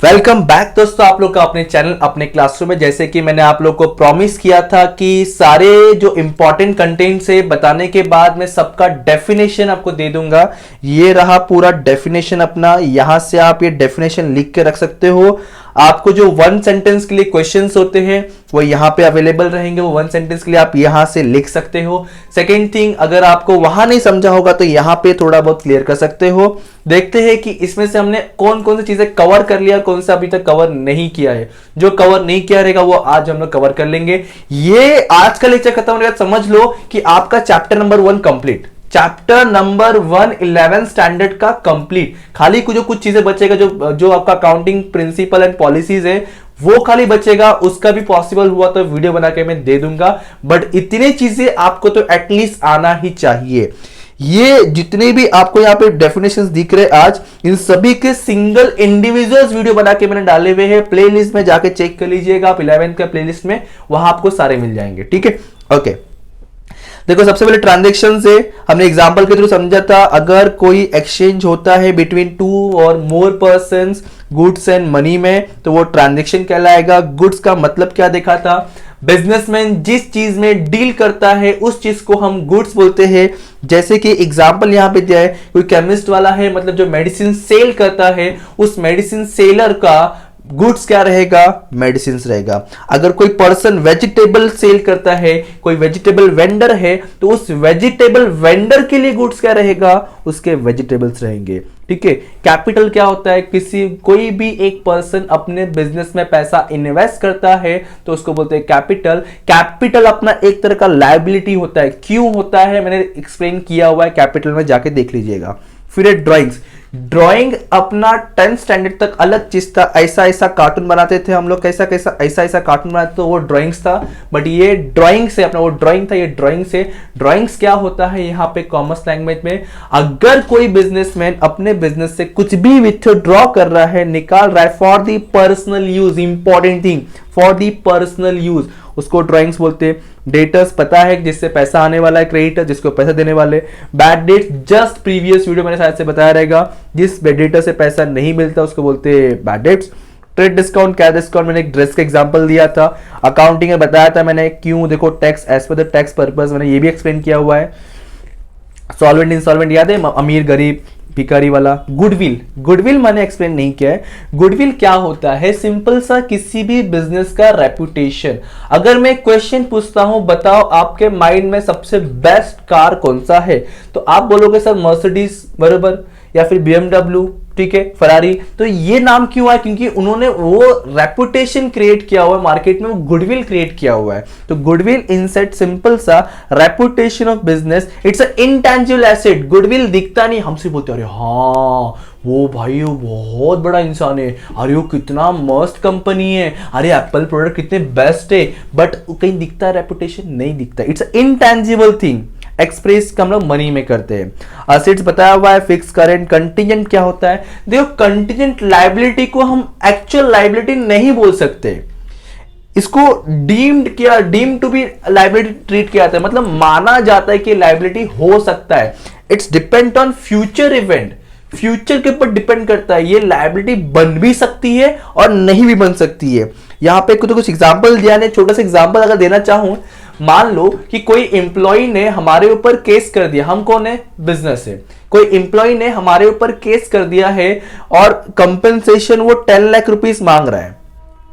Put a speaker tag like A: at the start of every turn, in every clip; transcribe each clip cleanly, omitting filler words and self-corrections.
A: Welcome back दोस्तों, आप लोग का अपने चैनल अपने क्लासरूम में। जैसे कि मैंने आप लोग को प्रॉमिस किया था कि सारे जो इंपॉर्टेंट कंटेंट से बताने के बाद मैं सबका डेफिनेशन आपको दे दूंगा। ये रहा पूरा डेफिनेशन अपना, यहां से आप ये डेफिनेशन लिख के रख सकते हो। आपको जो वन सेंटेंस के लिए क्वेश्चंस होते हैं वो यहाँ पे अवेलेबल रहेंगे, वो वन सेंटेंस के लिए आप यहां से लिख सकते हो। सेकेंड थिंग, अगर आपको वहां नहीं समझा होगा तो यहाँ पे थोड़ा बहुत क्लियर कर सकते हो। देखते हैं कि इसमें से हमने कौन कौन सी चीजें कवर कर लिया, कौन सा अभी तक कवर नहीं किया है। जो कवर नहीं किया रहेगा वो आज हम लोग कवर कर लेंगे। ये आज का लेक्चर खत्म होने के बाद समझ लो कि आपका chapter number 1 complete, chapter number 1 11 standard का कंप्लीट। खाली कुछ चीजें बचेगा, जो आपका अकाउंटिंग प्रिंसिपल एंड पॉलिसीज है वो खाली बचेगा। उसका भी पॉसिबल हुआ तो वीडियो बना के मैं दे दूंगा, बट इतनी चीजें आपको तो एटलीस्ट आना ही चाहिए। ये जितने भी आपको यहाँ पे डेफिनेशंस दिख रहे आज, इन सभी के सिंगल इंडिविजुअल्स वीडियो बना के मैंने डाले हुए हैं। प्लेलिस्ट में जाके चेक कर लीजिएगा, आप 11th का प्लेलिस्ट में, वहां आपको सारे मिल जाएंगे। ठीक है, ओके। देखो, सबसे पहले ट्रांजैक्शन से हमने एग्जांपल के थ्रू समझा था। अगर कोई एक्सचेंज होता है बिटवीन 2 और मोर पर्सन्स गुड्स एंड मनी में, तो वो ट्रांजैक्शन कहलाएगा। गुड्स का मतलब क्या देखा था, बिजनेसमैन जिस चीज में डील करता है उस चीज को हम गुड्स बोलते हैं। जैसे कि एग्जांपल यहां पे दिया है, कोई केमिस्ट वाला है, मतलब जो मेडिसिन सेल करता है, उस मेडिसिन सेलर का गुड्स क्या रहेगा, मेडिसिन रहेगा। अगर कोई पर्सन वेजिटेबल सेल करता है, कोई वेजिटेबल वेंडर है, तो उस वेजिटेबल वेंडर के लिए गुड्स क्या रहेगा, उसके वेजिटेबल्स रहेंगे। ठीक है। कैपिटल क्या होता है, कोई भी एक पर्सन अपने बिजनेस में पैसा इन्वेस्ट करता है तो उसको बोलते हैं कैपिटल। कैपिटल अपना एक तरह का लायबिलिटी होता है। क्यों होता है मैंने एक्सप्लेन किया हुआ है, कैपिटल में जाके देख लीजिएगा। फिर ड्राइंग्स, ड्राइंग अपना 10th स्टैंडर्ड तक अलग चीज था। ऐसा कार्टून बनाते थे हम लोग, ऐसा कार्टून बनाते, तो वो ड्राइंग्स था। बट ये ड्राइंग से अपना वो ड्राइंग था, ये ड्राइंग से। ड्राइंग्स क्या होता है यहाँ पे कॉमर्स लैंग्वेज में, अगर कोई बिजनेसमैन अपने बिजनेस से कुछ भी विथड्रॉ कर रहा है, निकाल रहा है for the personal use, important thing, for the personal use, उसको ड्राइंग्स बोलते हैं। डेटर्स पता है जिससे पैसा आने वाला है, क्रेडिटर जिसको पैसा देने वाले। Bad debts just previous video मैंने शायद से बताया रहेगा, जिस डेटर से पैसा नहीं मिलता उसको बोलते हैं बैड डेट्स। ट्रेड डिस्काउंट, क्या डिस्काउंट, मैंने एक ड्रेस का एग्जांपल दिया था। अकाउंटिंग में बताया था मैंने क्यों, देखो tax as per the tax purpose, मैंने ये भी एक्सप्लेन किया हुआ है। सॉल्वेंट इंसॉल्वेंट याद है, अमीर गरीब भिखारी वाला। गुडविल, गुडविल मैंने एक्सप्लेन नहीं किया है। गुडविल क्या होता है, सिंपल सा किसी भी बिजनेस का रेपुटेशन। अगर मैं क्वेश्चन पूछता हूं, बताओ आपके माइंड में सबसे बेस्ट कार कौन सा है, तो आप बोलोगे सर मर्सिडीज, बरोबर, या फिर BMW, ठीक है, फरारी। तो ये नाम क्यों है, क्योंकि उन्होंने वो रेपुटेशन क्रिएट किया हुआ है मार्केट में, वो गुडविल क्रिएट किया हुआ है। तो गुडविल इनसेट सिंपल सा reputation of business, it's a intangible asset. Goodwill दिखता नहीं, हमसे बोलते अरे हाँ वो भाई वो बहुत बड़ा इंसान है, अरे वो कितना मस्त कंपनी है, अरे एप्पल प्रोडक्ट कितने बेस्ट है, बट कहीं दिखता है रेपुटेशन, नहीं दिखता। It's a intangible thing. Express का हम लोग मनी में करते हैं। असेट्स बताया हुआ है, फिक्स, करंट। कंटीजेंट क्या होता है, देखो कंटीजेंट लायबिलिटी को हम एक्चुअल लायबिलिटी नहीं बोल सकते, इसको deemed to be liability treat किया जाता है, मतलब माना जाता है कि लायबिलिटी हो सकता है। It's depend on future event, future के ऊपर डिपेंड करता है। ये लायबिलिटी बन भी सकती है और नहीं भी बन सकती है। यहां पे कुछ एग्जांपल दिया है, छोटा सा एग्जांपल अगर देना चाहूं, मान लो कि कोई एम्प्लॉय ने हमारे ऊपर केस कर दिया, हम कौन है, बिजनेस है, कोई एम्प्लॉय ने हमारे ऊपर केस कर दिया है और कंपेंसेशन वो 10 लाख रुपीस मांग रहा है।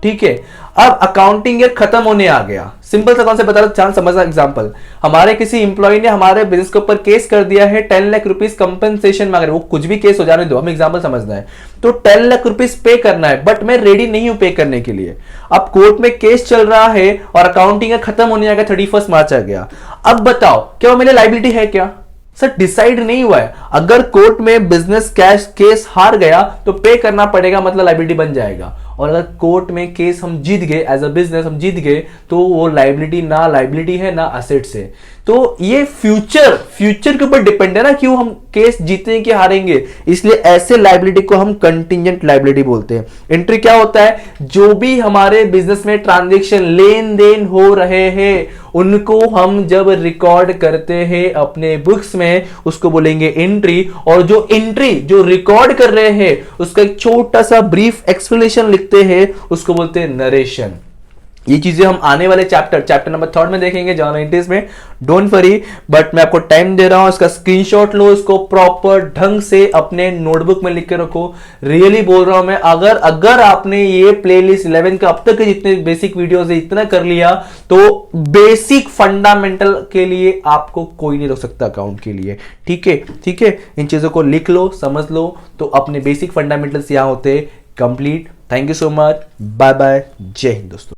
A: ठीक है, अब अकाउंटिंग ईयर खत्म होने आ गया। सिंपल सा कौन से बता रहा, चांस समझना एग्जांपल, हमारे किसी इंप्लॉय ने हमारे बिजनेस के ऊपर केस कर दिया है, 10 लाख रुपीस कंपेंसेशन मांग रहे, वो कुछ भी केस हो जाने दो, हमें एग्जांपल समझना है। तो 10 लाख रुपीस पे करना है, बट मैं रेडी नहीं हूं पे करने के लिए। अब कोर्ट में केस चल रहा है और अकाउंटिंग ईयर खत्म होने आ गया, 31 मार्च आ गया। अब बताओ क्या वो मेरे लायबिलिटी है क्या, सर डिसाइड नहीं हुआ है। अगर कोर्ट में बिजनेस कैश केस हार गया तो पे करना पड़ेगा, मतलब लायबिलिटी बन जाएगा। और अगर कोर्ट में केस हम जीत गए, एज अ बिजनेस हम जीत गए, तो वो लायबिलिटी ना लायबिलिटी है ना असेट्स है। तो ये फ्यूचर के ऊपर डिपेंड है ना, क्यों हम केस जीतेंगे कि हारेंगे, इसलिए ऐसे लायबिलिटी को हम कंटिंजेंट लायबिलिटी बोलते हैं। एंट्री क्या होता है, जो भी हमारे बिजनेस में ट्रांजैक्शन लेन देन हो रहे हैं उनको हम जब रिकॉर्ड करते हैं अपने बुक्स में उसको बोलेंगे एंट्री, और जो एंट्री जो रिकॉर्ड कर रहे हैं उसका एक छोटा सा ब्रीफ एक्सप्लेनेशन लिखते हैं उसको बोलते हैं नरेशन। ये चीजें हम आने वाले चैप्टर नंबर 3 में देखेंगे जर्नल एंट्रीज में, डोंट वरी। बट मैं आपको टाइम दे रहा हूं, इसका स्क्रीनशॉट लो, इसको प्रॉपर ढंग से अपने नोटबुक में लिख के रखो। रियली बोल रहा हूं मैं, अगर आपने ये प्लेलिस्ट 11 का अब तक के जितने बेसिक वीडियोस है इतना कर लिया तो बेसिक फंडामेंटल के लिए आपको कोई नहीं रोक सकता अकाउंट के लिए। ठीक है, इन चीजों को लिख लो, समझ लो, तो अपने बेसिक फंडामेंटल्स यहां होते complete. Thank you so much, bye bye, जय हिंद दोस्तों।